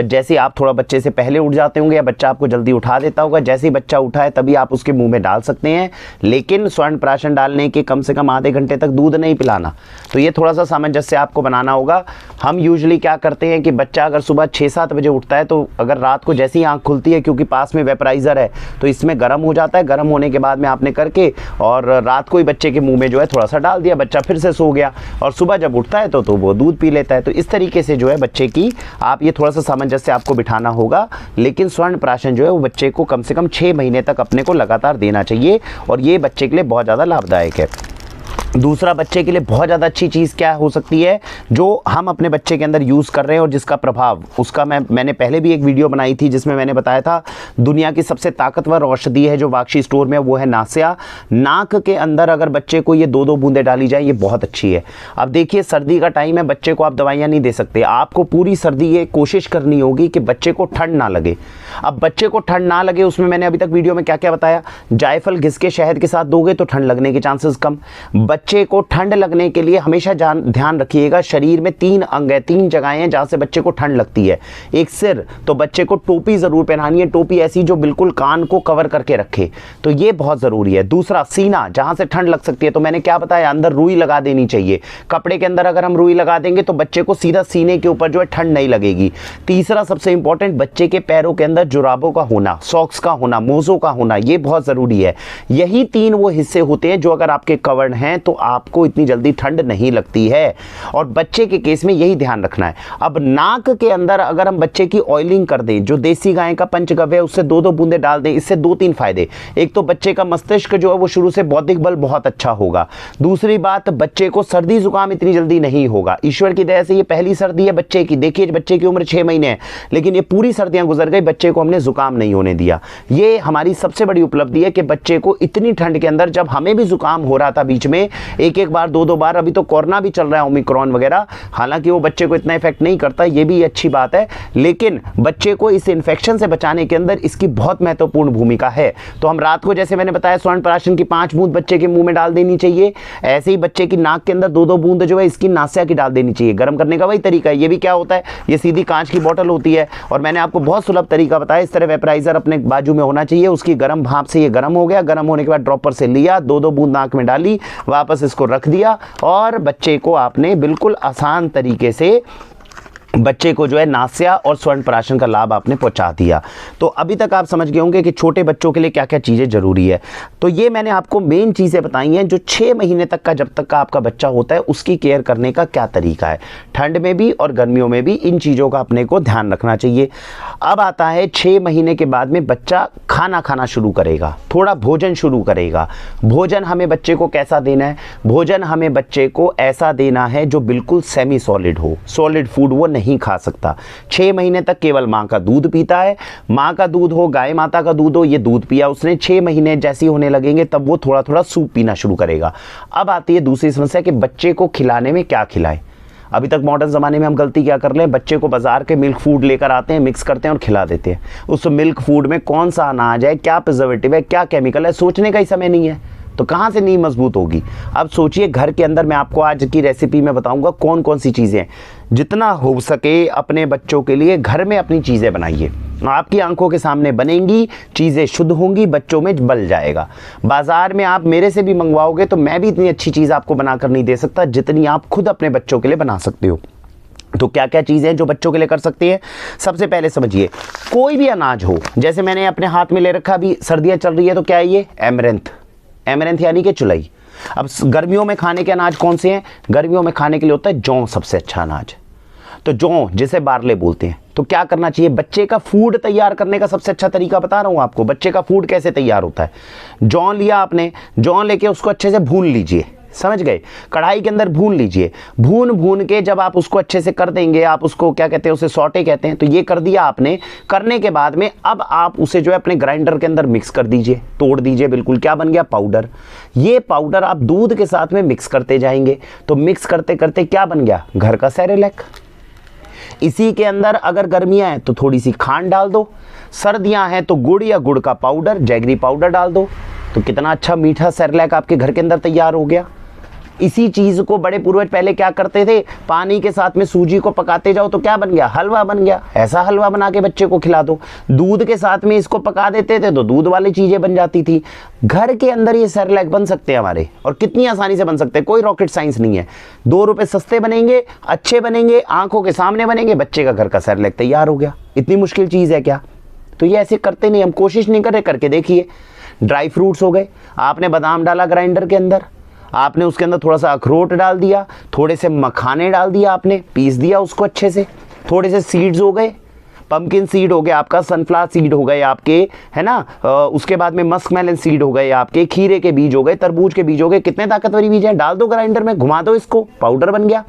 जैसे आप थोड़ा बच्चे से पहले उठ जाते होंगे या बच्चा आपको जल्दी उठा देता होगा, जैसे ही बच्चा उठा है तभी आप उसके मुंह में डाल सकते हैं। लेकिन स्वर्ण प्राशन डालने के कम से कम आधे घंटे तक दूध नहीं पिलाना। तो ये थोड़ा सा सामंजस्य आपको बनाना होगा। हम यूजुअली क्या करते हैं कि बच्चा अगर सुबह 6-7 बजे उठता है तो अगर रात को जैसे ही आँख खुलती है, क्योंकि पास में वेपराइज़र है तो इसमें गर्म हो जाता है, गर्म होने के बाद में आपने करके और रात को ही बच्चे के मुंह में जो है थोड़ा सा डाल दिया, बच्चा फिर से सो गया और सुबह जब उठता है तो वो दूध पी लेता है। तो इस तरीके से जो है बच्चे की आप ये थोड़ा सा सामंजस्य आपको बिठाना होगा। लेकिन स्वर्ण प्राशन जो है वो बच्चे को कम से कम 6 महीने तक अपने को लगातार देना चाहिए और ये बच्चे के लिए बहुत ज़्यादा लाभदायक है। दूसरा, बच्चे के लिए बहुत ज़्यादा अच्छी चीज़ क्या हो सकती है जो हम अपने बच्चे के अंदर यूज़ कर रहे हैं और जिसका प्रभाव, उसका मैंने पहले भी एक वीडियो बनाई थी जिसमें मैंने बताया था दुनिया की सबसे ताकतवर औषधि है जो वाक्षी स्टोर में, वो है नास्या। नाक के अंदर अगर बच्चे को ये 2-2 बूंदें डाली जाए, ये बहुत अच्छी है। अब देखिए सर्दी का टाइम है, बच्चे को आप दवाइयाँ नहीं दे सकते, आपको पूरी सर्दी ये कोशिश करनी होगी कि बच्चे को ठंड ना लगे। अब बच्चे को ठंड ना लगे, उसमें मैंने अभी तक वीडियो में क्या क्या बताया, जायफल घिस के शहद के साथ दोगे तो ठंड लगने के चांसेस कम। बच्चे को ठंड लगने के लिए हमेशा ध्यान रखिएगा, शरीर में 3 अंग है, 3 जगहें हैं जहां से बच्चे को ठंड लगती है। एक सिर, तो बच्चे को टोपी जरूर पहनानी है, टोपी ऐसी जो बिल्कुल कान को कवर करके रखे, तो ये बहुत जरूरी है। दूसरा, सीना, जहां से ठंड लग सकती है, तो मैंने क्या बताया, अंदर रुई लगा देनी चाहिए। कपड़े के अंदर अगर हम रुई लगा देंगे तो बच्चे को सीधा सीने के ऊपर जो है ठंड नहीं लगेगी। तीसरा सबसे इंपॉर्टेंट, बच्चे के पैरों के अंदर जुराबों का होना, सॉक्स का होना, मोजों का होना, ये बहुत जरूरी है। यही 3 वो हिस्से होते हैं जो अगर आपके कवर्ड हैं तो आपको इतनी जल्दी ठंड नहीं लगती है, और बच्चे के केस में यही ध्यान रखना है। अब नाक के अंदर अगर हम बच्चे की ऑयलिंग कर दें, जो देसी गाय का पंचगव्य है उससे 2-2 बूंदे डाल दें, इससे 2-3 फायदे। एक तो बच्चे का मस्तिष्क जो है वो शुरू से बौद्धिक बल बहुत अच्छा होगा। दूसरी बात, बच्चे को सर्दी जुकाम इतनी जल्दी नहीं होगा। ईश्वर की दया से ये पहली सर्दी है बच्चे की, देखिए बच्चे की उम्र 6 महीने है लेकिन ये पूरी सर्दियां गुजर गई, बच्चे को हमने जुकाम नहीं होने दिया। ये हमारी सबसे बड़ी उपलब्धि है कि बच्चे को इतनी ठंड के अंदर, जब हमें भी जुकाम हो रहा था बीच में, एक बार 2-2 बार, अभी तो कोरोना भी चल रहा है ओमिक्रॉन वगैरह, हालांकि वो बच्चे को इतना इफेक्ट नहीं करता, ये भी अच्छी बात है, लेकिन बच्चे को इस इन्फेक्शन से बचाने के अंदर इसकी बहुत महत्वपूर्ण भूमिका है। तो हम रात को, जैसे मैंने बताया, स्वर्ण प्राशन की 5 बूंद बच्चे के मुंह में डाल देनी चाहिए। ऐसे ही बच्चे की नाक के अंदर 2-2 बूंद जो है इसकी नास्या की डाल देनी चाहिए। गर्म करने का वही तरीका है। ये भी क्या होता है, ये सीधी कांच की बोतल होती है और मैंने आपको बहुत सुलभ तरीका बताया, इस तरह वेपराइजर अपने बाजू में होना चाहिए, उसकी गर्म भाप से ये गर्म हो गया, गर्म होने के बाद ड्रॉपर से लिया, 2-2 बूंद नाक में डाली, वापस इसको रख दिया और बच्चे को आपने बिल्कुल आसान तरीके से बच्चे को जो है नास्या और स्वर्ण प्राशन का लाभ आपने पहुंचा दिया। तो अभी तक आप समझ गए होंगे कि छोटे बच्चों के लिए क्या क्या चीज़ें ज़रूरी है। तो ये मैंने आपको मेन चीज़ें बताई हैं जो 6 महीने तक का, जब तक का आपका बच्चा होता है, उसकी केयर करने का क्या तरीका है। ठंड में भी और गर्मियों में भी इन चीज़ों का अपने को ध्यान रखना चाहिए। अब आता है 6 महीने के बाद में बच्चा खाना खाना शुरू करेगा, थोड़ा भोजन शुरू करेगा। भोजन हमें बच्चे को कैसा देना है? भोजन हमें बच्चे को ऐसा देना है जो बिल्कुल सेमी सॉलिड हो, सॉलिड फूड वो नहीं खा सकता। 6 महीने तक केवल माँ का दूध पीता है। माँ का दूध हो, गाय माता का दूध हो, ये दूध पिया उसने, 6 महीने जैसे होने लगेंगे तब वो थोड़ा थोड़ा सूप पीना शुरू करेगा। अब आती है दूसरी समस्या कि बच्चे को खिलाने में क्या खिलाएं। अभी तक मॉडर्न ज़माने में हम गलती क्या कर रहे हैं, बच्चे को बाजार के मिल्क फूड लेकर आते हैं, मिक्स करते हैं और खिला देते हैं। उस मिल्क फूड में कौन सा अनाज है, क्या प्रिजर्वेटिव है, क्या केमिकल है, सोचने का ही समय नहीं है। तो कहाँ से नींव मजबूत होगी। अब सोचिए, घर के अंदर मैं आपको आज की रेसिपी में बताऊंगा कौन कौन सी चीज़ें, जितना हो सके अपने बच्चों के लिए घर में अपनी चीज़ें बनाइए। आपकी आंखों के सामने बनेंगी, चीज़ें शुद्ध होंगी, बच्चों में बल जाएगा। बाजार में आप मेरे से भी मंगवाओगे तो मैं भी इतनी अच्छी चीज़ आपको बनाकर नहीं दे सकता जितनी आप खुद अपने बच्चों के लिए बना सकते हो। तो क्या क्या चीज़ें जो बच्चों के लिए कर सकते हैं? सबसे पहले समझिए, कोई भी अनाज हो, जैसे मैंने अपने हाथ में ले रखा, अभी सर्दियाँ चल रही है तो क्या है ये? एमरंथ। एमरंथ यानी कि चुलई। अब गर्मियों में खाने के अनाज कौन से हैं? गर्मियों में खाने के लिए होता है जौ, सबसे अच्छा अनाज। तो जौ, जिसे बारले बोलते हैं। तो क्या करना चाहिए? बच्चे का फूड तैयार करने का सबसे अच्छा तरीका बता रहा हूं आपको। बच्चे का फूड कैसे तैयार होता है? जौ लिया आपने, जौ लेके उसको अच्छे से भून लीजिए, समझ गए? कढ़ाई के अंदर भून लीजिए। भून भून के जब आप उसको अच्छे से कर देंगे, आप उसको क्या कहते हैं, उसे सौटे कहते हैं। तो ये कर दिया आपने। करने के बाद में अब आप उसे जो है अपने ग्राइंडर के अंदर मिक्स कर दीजिए, तोड़ दीजिए, बिल्कुल क्या बन गया? पाउडर। ये पाउडर आप दूध के साथ में मिक्स करते जाएंगे। तो मिक्स करते करते क्या बन गया? घर का सेरेलैक। इसी के अंदर अगर गर्मियां हैं तो थोड़ी सी खांड डाल दो, सर्दियां हैं तो गुड़ या गुड़ का पाउडर, जैगरी पाउडर डाल दो। तो कितना अच्छा मीठा सेरेलैक आपके घर के अंदर तैयार हो गया। इसी चीज को बड़े पूर्वज पहले क्या करते थे? पानी के साथ में सूजी को पकाते जाओ तो क्या बन गया? हलवा बन गया। ऐसा हलवा बना के बच्चे को खिला दो। दूध के साथ में इसको पका देते थे तो दूध वाली चीजें बन जाती थी। घर के अंदर ये सेरेलैक बन सकते हैं हमारे, और कितनी आसानी से बन सकते हैं, कोई रॉकेट साइंस नहीं है। 2 रुपए सस्ते बनेंगे, अच्छे बनेंगे, आंखों के सामने बनेंगे, बच्चे का घर का सेरेलैक तैयार हो गया। इतनी मुश्किल चीज है क्या? तो ये ऐसे करते नहीं, हम कोशिश नहीं कर रहे, करके देखिए। ड्राई फ्रूट्स हो गए, आपने बादाम डाला ग्राइंडर के अंदर, आपने उसके अंदर थोड़ा सा अखरोट डाल दिया, थोड़े से मखाने डाल दिया, आपने पीस दिया उसको अच्छे से, थोड़े से सीड्स हो गए, पंपकिन सीड हो गया आपका, सनफ्लावर सीड हो गए आपके, है ना, उसके बाद में मस्कमेलन सीड हो गए आपके, खीरे के बीज हो गए, तरबूज के बीज हो गए, कितने ताकतवर बीज हैं, डाल दो ग्राइंडर में, घुमा दो, इसको पाउडर बन गया।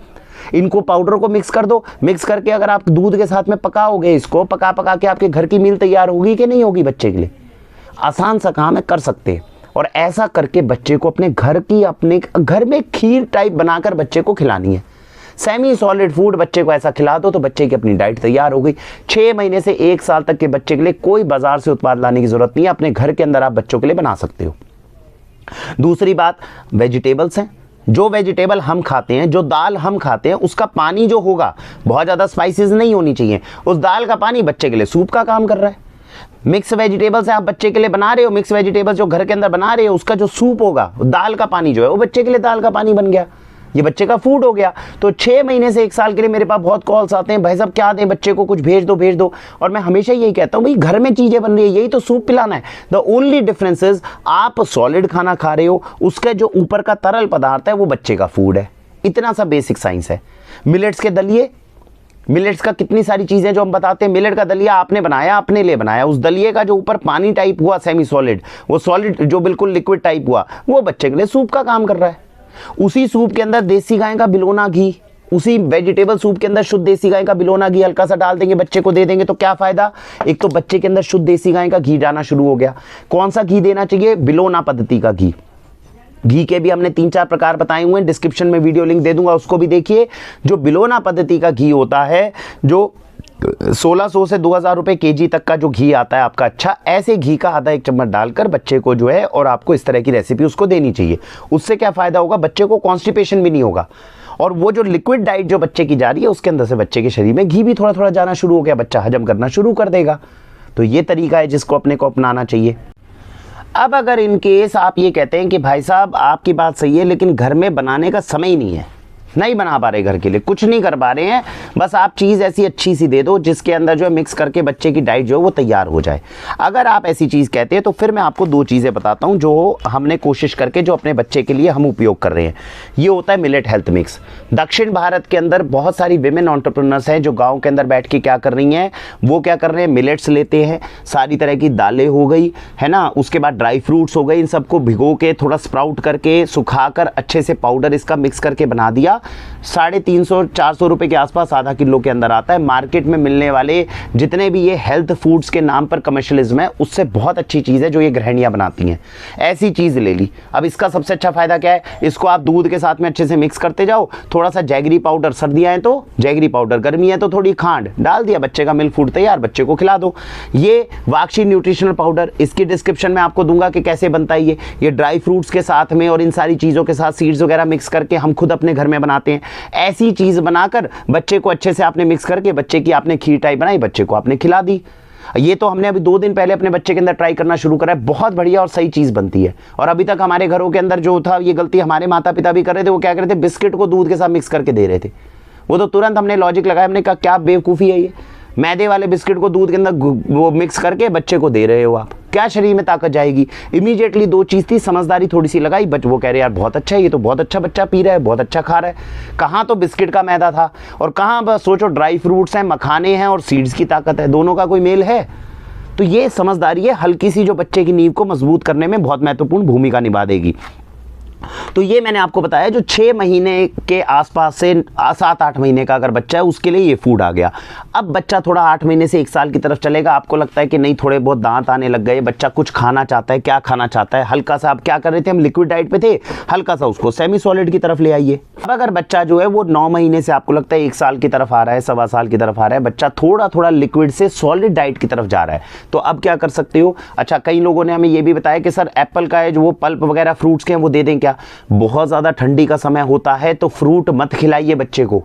इनको पाउडर को मिक्स कर दो। मिक्स करके अगर आप दूध के साथ में पकाओगे, इसको पका पका के आपके घर की मील तैयार होगी कि नहीं होगी? बच्चे के लिए आसान सा काम है, कर सकते हैं। और ऐसा करके बच्चे को अपने घर में खीर टाइप बनाकर बच्चे को खिलानी है। सेमी सॉलिड फूड बच्चे को ऐसा खिला दो तो बच्चे की अपनी डाइट तैयार हो गई। 6 महीने से 1 साल तक के बच्चे के लिए कोई बाजार से उत्पाद लाने की जरूरत नहीं है, अपने घर के अंदर आप बच्चों के लिए बना सकते हो। दूसरी बात, वेजिटेबल्स हैं। जो वेजिटेबल हम खाते हैं, जो दाल हम खाते हैं, उसका पानी जो होगा, बहुत ज़्यादा स्पाइसेस नहीं होनी चाहिए। उस दाल का पानी बच्चे के लिए सूप का काम कर रहा है। मिक्स वेजिटेबल्स आप बच्चे के लिए बना रहे हो, मिक्स वेजिटेबल्स जो घर के अंदर बना रहे हो, उसका जो सूप होगा, दाल का पानी जो है, वो बच्चे के लिए दाल का पानी बन गया। ये बच्चे का फूड हो गया। तो 6 महीने से 1 साल के लिए मेरे पास बहुत कॉल्स आते हैं, भाई साहब क्या दें बच्चे को, कुछ भेज दो। और मैं हमेशा यही कहता हूँ, भाई घर में चीजें बन रही है, यही तो सूप पिलाना है। द ओनली डिफरेंस इज आप सॉलिड खाना खा रहे हो, उसका जो ऊपर का तरल पदार्थ है वो बच्चे का फूड है। इतना सा बेसिक साइंस है। मिलेट्स के दलिए, मिलेट्स का कितनी सारी चीजें जो हम बताते हैं, मिलेट का दलिया आपने बनाया, अपने लिए बनाया, उस दलिए का जो ऊपर पानी टाइप हुआ सेमी सॉलिड, वो सॉलिड जो बिल्कुल लिक्विड टाइप हुआ, वो बच्चे के लिए सूप का काम कर रहा है। उसी सूप के अंदर देसी गाय का बिलोना घी, उसी वेजिटेबल सूप के अंदर शुद्ध देसी गाय का बिलोना घी हल्का सा डाल देंगे, बच्चे को दे देंगे, तो क्या फायदा? एक तो बच्चे के अंदर शुद्ध देसी गाय का घी जाना शुरू हो गया। कौन सा घी देना चाहिए? बिलोना पद्धति का घी। घी के भी हमने 3-4 प्रकार बताए हुए हैं, डिस्क्रिप्शन में वीडियो लिंक दे दूंगा, उसको भी देखिए। जो बिलोना पद्धति का घी होता है, जो 1600 से 2000 रुपए केजी तक का जो घी आता है आपका, अच्छा, ऐसे घी का आधा 1 चम्मच डालकर बच्चे को जो है, और आपको इस तरह की रेसिपी उसको देनी चाहिए। उससे क्या फायदा होगा? बच्चे को कॉन्स्टिपेशन भी नहीं होगा, और वो जो लिक्विड डाइट जो बच्चे की जा रही है, उसके अंदर से बच्चे के शरीर में घी भी थोड़ा थोड़ा जाना शुरू हो गया, बच्चा हजम करना शुरू कर देगा। तो ये तरीका है जिसको अपने को अपनाना चाहिए। अब अगर इन केस आप ये कहते हैं कि भाई साहब आपकी बात सही है, लेकिन घर में बनाने का समय ही नहीं है, नहीं बना पा रहे घर के लिए, कुछ नहीं कर पा रहे हैं, बस आप चीज़ ऐसी अच्छी सी दे दो जिसके अंदर जो है मिक्स करके बच्चे की डाइट जो है वो तैयार हो जाए। अगर आप ऐसी चीज़ कहते हैं तो फिर मैं आपको 2 चीज़ें बताता हूं जो हमने कोशिश करके जो अपने बच्चे के लिए हम उपयोग कर रहे हैं। ये होता है मिलेट हेल्थ मिक्स। दक्षिण भारत के अंदर बहुत सारी विमेन एंटरप्रेन्योर्स हैं जो गाँव के अंदर बैठ के क्या कर रही हैं, वो क्या कर रहे हैं, मिलेट्स लेते हैं, सारी तरह की दालें हो गई है ना, उसके बाद ड्राई फ्रूट्स हो गए, इन सबको भिगो के थोड़ा स्प्राउट करके सुखाकर अच्छे से पाउडर इसका मिक्स करके बना दिया। 350-400 रुपए के आसपास आधा किलो के अंदर आता है। मार्केट में मिलने वाले जितने भी ये हेल्थ फूड्स के नाम पर कमर्शियलिज्म है उससे बहुत अच्छी चीज़ है जो ये गृहिणियाँ बनाती हैं। ऐसी चीज़ ले ली। अब इसका सबसे अच्छा फायदा क्या है, इसको आप दूध के साथ में अच्छे से मिक्स करते जाओ, थोड़ा सा जैगरी पाउडर, सर्दियाँ हैं तो जैगरी पाउडर, गर्मी है तो थोड़ी खांड डाल दिया, बच्चे का मिल्क फूड तैयार, बच्चे को खिला दो। ये वाक्षी न्यूट्रिशनल पाउडर, इसकी डिस्क्रिप्शन में आपको दूंगा कि कैसे बनता है ये ड्राई फ्रूट्स के साथ में और इन सारी चीज़ों के साथ सीड्स वगैरह मिक्स करके हम खुद अपने घर में बनाते हैं। ऐसी चीज़ बनाकर बच्चे को अच्छे से आपने मिक्स करके बच्चे की आपने खीर टाइप बनाई, बच्चे को आपने खिला दी। ये तो हमने अभी 2 दिन पहले अपने बच्चे के अंदर ट्राई करना शुरू करा है, बहुत बढ़िया और सही चीज़ बनती है। और अभी तक हमारे घरों के अंदर जो था, ये गलती हमारे माता पिता भी कर रहे थे, वो क्या कर रहे थे, बिस्किट को दूध के साथ मिक्स करके दे रहे थे। वो तो तुरंत हमने लॉजिक लगाया, हमने कहा क्या बेवकूफ़ी है ये, मैदे वाले बिस्किट को दूध के अंदर वो मिक्स करके बच्चे को दे रहे हो आप, क्या शरीर में ताकत जाएगी। इमीडिएटली 2 चीज़ थी, समझदारी थोड़ी सी लगाई, बट वो कह रहे यार बहुत अच्छा है, ये तो बहुत अच्छा बच्चा पी रहा है, बहुत अच्छा खा रहा है। कहाँ तो बिस्किट का मैदा था और कहाँ बस सोचो ड्राई फ्रूट्स हैं, मखाने हैं और सीड्स की ताकत है, दोनों का कोई मेल है। तो ये समझदारी है, हल्की सी जो बच्चे की नींव को मजबूत करने में बहुत महत्वपूर्ण भूमिका निभा देगी। तो ये मैंने आपको बताया जो 6 महीने के आसपास से 7-8 महीने का अगर बच्चा है उसके लिए ये फूड आ गया। अब बच्चा थोड़ा 8 महीने से 1 साल की तरफ चलेगा, आपको लगता है कि नहीं थोड़े बहुत दांत आने लग गए, बच्चा कुछ खाना चाहता है, क्या खाना चाहता है, हल्का सा, अब क्या कर रहे थे हम लिक्विड डाइट पे थे, हल्का सा उसको सेमी सॉलिड की तरफ ले आइए। अब अगर बच्चा जो है वो 9 महीने से आपको लगता है 1 साल की तरफ आ रहा है, 1.25 साल की तरफ आ रहा है, बच्चा थोड़ा थोड़ा लिक्विड से सॉलिड डाइट की तरफ जा रहा है, तो अब क्या कर सकते हो। अच्छा, कई लोगों ने हमें ये भी बताया कि सर एप्पल का है जो वो पल्प वगैरह फ्रूट्स के हैं वो दे दें क्या। बहुत ज़्यादा ठंडी का समय होता है तो फ्रूट मत खिलाइए बच्चे को।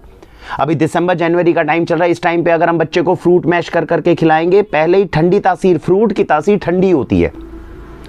अभी दिसंबर जनवरी का टाइम चल रहा है, इस टाइम पे अगर हम बच्चे को फ्रूट मैश कर करके खिलाएंगे, पहले ही ठंडी तासीर, फ्रूट की तासीर ठंडी होती है,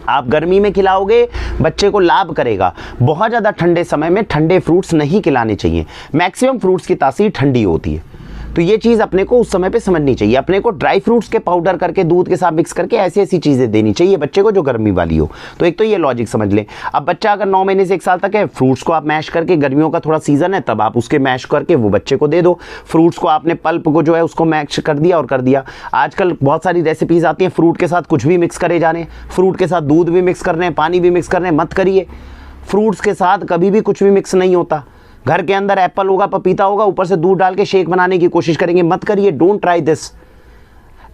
आप गर्मी में खिलाओगे बच्चे को लाभ करेगा। बहुत ज़्यादा ठंडे समय में ठंडे फ्रूट्स नहीं खिलाने चाहिए, मैक्सिमम फ्रूट्स की तासीर ठंडी होती है। तो ये चीज़ अपने को उस समय पे समझनी चाहिए। अपने को ड्राई फ्रूट्स के पाउडर करके दूध के साथ मिक्स करके ऐसी ऐसी चीज़ें देनी चाहिए बच्चे को जो गर्मी वाली हो। तो एक तो ये लॉजिक समझ लें। अब बच्चा अगर 9 महीने से 1 साल तक है, फ्रूट्स को आप मैश करके, गर्मियों का थोड़ा सीजन है तब आप उसके मैश करके वो बच्चे को दे दो। फ्रूट्स को आपने पल्प को जो है उसको मैश कर दिया और कर दिया। आजकल बहुत सारी रेसिपीज आती हैं, फ्रूट के साथ कुछ भी मिक्स करे जा रहे हैं, फ्रूट के साथ दूध भी मिक्स कर रहे हैं, पानी भी मिक्स कर रहे हैं, मत करिए। फ्रूट्स के साथ कभी भी कुछ भी मिक्स नहीं होता। घर के अंदर एप्पल होगा, पपीता होगा, ऊपर से दूध डाल के शेक बनाने की कोशिश करेंगे, मत करिए, डोंट ट्राई दिस।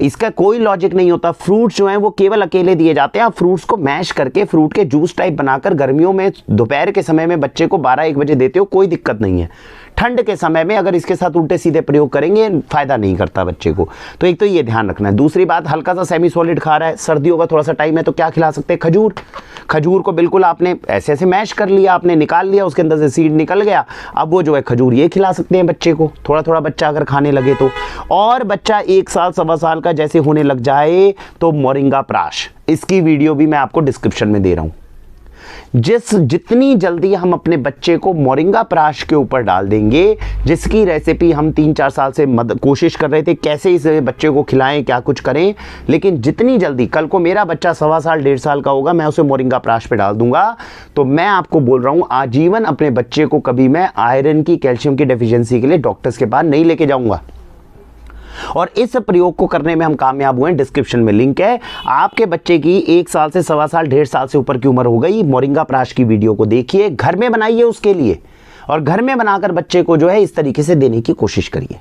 इसका कोई लॉजिक नहीं होता। फ्रूट्स जो हैं वो केवल अकेले दिए जाते हैं। आप फ्रूट्स को मैश करके फ्रूट के जूस टाइप बनाकर गर्मियों में दोपहर के समय में बच्चे को 12-1 बजे देते हो, कोई दिक्कत नहीं है। ठंड के समय में अगर इसके साथ उल्टे सीधे प्रयोग करेंगे फायदा नहीं करता बच्चे को। तो एक तो ये ध्यान रखना है। दूसरी बात, हल्का सा सेमी सॉलिड खा रहा है, सर्दियों का थोड़ा सा टाइम है तो क्या खिला सकते हैं, खजूर। खजूर को बिल्कुल आपने ऐसे ऐसे मैश कर लिया, आपने निकाल लिया, उसके अंदर से सीड निकल गया, अब वो जो है खजूर ये खिला सकते हैं बच्चे को, थोड़ा थोड़ा बच्चा अगर खाने लगे तो। और बच्चा 1 साल 1.25 साल का जैसे होने लग जाए तो मोरिंगा प्राश, इसकी वीडियो भी मैं आपको डिस्क्रिप्शन में दे रहा हूं। जितनी जल्दी हम अपने बच्चे को मोरिंगा प्राश के ऊपर डाल देंगे, जिसकी रेसिपी हम 3-4 साल से कोशिश कर रहे थे कैसे इस बच्चे को खिलाएं, क्या कुछ करें, लेकिन जितनी जल्दी कल को मेरा बच्चा 1.25 साल 1.5 साल का होगा, मैं उसे मोरिंगा प्राश पे डाल दूंगा, तो मैं आपको बोल रहा हूं आजीवन अपने बच्चे को कभी मैं आयरन की, कैल्शियम की डेफिशिएंसी के लिए डॉक्टर्स के पास नहीं लेके जाऊंगा। और इस प्रयोग को करने में हम कामयाब हुए। डिस्क्रिप्शन में लिंक है। आपके बच्चे की 1 साल से 1.25 साल 1.5 साल से ऊपर की उम्र हो गई, मोरिंगा प्राश की वीडियो को देखिए, घर में बनाइए उसके लिए, और घर में बनाकर बच्चे को जो है इस तरीके से देने की कोशिश करिए।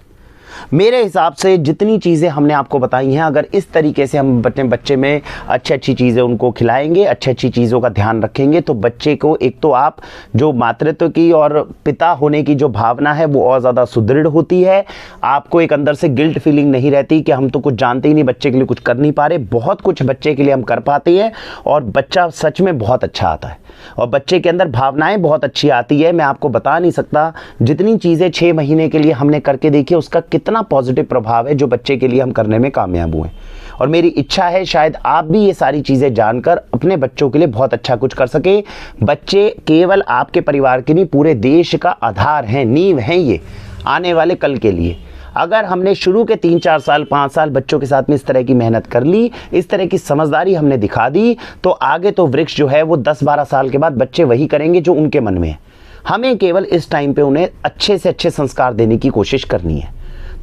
मेरे हिसाब से जितनी चीज़ें हमने आपको बताई हैं, अगर इस तरीके से हम अपने बच्चे में अच्छी अच्छी चीज़ें उनको खिलाएंगे, अच्छी अच्छी चीज़ों का ध्यान रखेंगे, तो बच्चे को एक तो आप जो मातृत्व की और पिता होने की जो भावना है वो और ज़्यादा सुदृढ़ होती है। आपको एक अंदर से गिल्ट फीलिंग नहीं रहती कि हम तो कुछ जानते ही नहीं, बच्चे के लिए कुछ कर नहीं पा रहे। बहुत कुछ बच्चे के लिए हम कर पाते हैं और बच्चा सच में बहुत अच्छा आता है और बच्चे के अंदर भावनाएं बहुत अच्छी आती है। मैं आपको बता नहीं सकता जितनी चीज़ें 6 महीने के लिए हमने करके देखी, उसका कितना पॉजिटिव प्रभाव है जो बच्चे के लिए हम करने में कामयाब हुए। और मेरी इच्छा है शायद आप भी ये सारी चीज़ें जानकर अपने बच्चों के लिए बहुत अच्छा कुछ कर सके। बच्चे केवल आपके परिवार के नहीं, पूरे देश का आधार हैं, नींव हैं ये आने वाले कल के लिए। अगर हमने शुरू के 3-4 साल 5 साल बच्चों के साथ में इस तरह की मेहनत कर ली, इस तरह की समझदारी हमने दिखा दी, तो आगे तो वृक्ष जो है वो 10-12 साल के बाद बच्चे वही करेंगे जो उनके मन में है। हमें केवल इस टाइम पे उन्हें अच्छे से अच्छे संस्कार देने की कोशिश करनी है।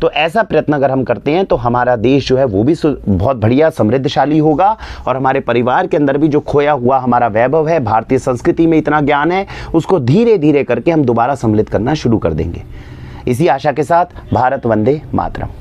तो ऐसा प्रयत्न अगर हम करते हैं तो हमारा देश जो है वो भी बहुत बढ़िया समृद्धशाली होगा, और हमारे परिवार के अंदर भी जो खोया हुआ हमारा वैभव है, भारतीय संस्कृति में इतना ज्ञान है, उसको धीरे धीरे करके हम दोबारा सम्मिलित करना शुरू कर देंगे। इसी आशा के साथ भारत वंदे मातरम।